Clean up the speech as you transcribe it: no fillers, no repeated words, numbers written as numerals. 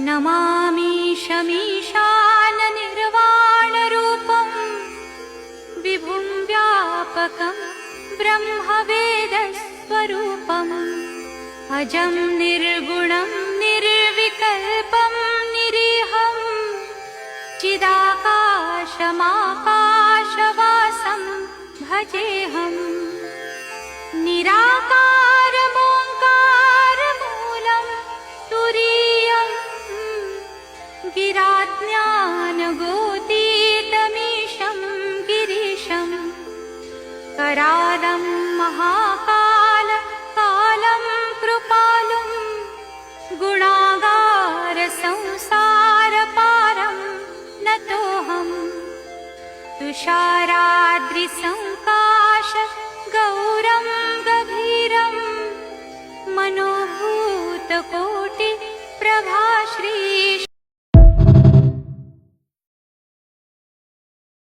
नमामि शमीशाननिर्वाणरूपं विभुं व्यापकं ब्रह्मवेदस्वरूपम् अजं निर्गुणं निर्विकल्पं निरीहं चिदाकाशमाकाशवासं भजेऽहम् निराकारमोङ्कारमूलं तुरीयं गिराज्ञानगोतीतमीशं गिरीशं करालं महाकाल कालं कृपालुं गुणागारसंसारपारं नतोऽहम् तुषाराद्रिसङ्काश गौरं गभीरं मनोभूतकोटिप्रभाश्री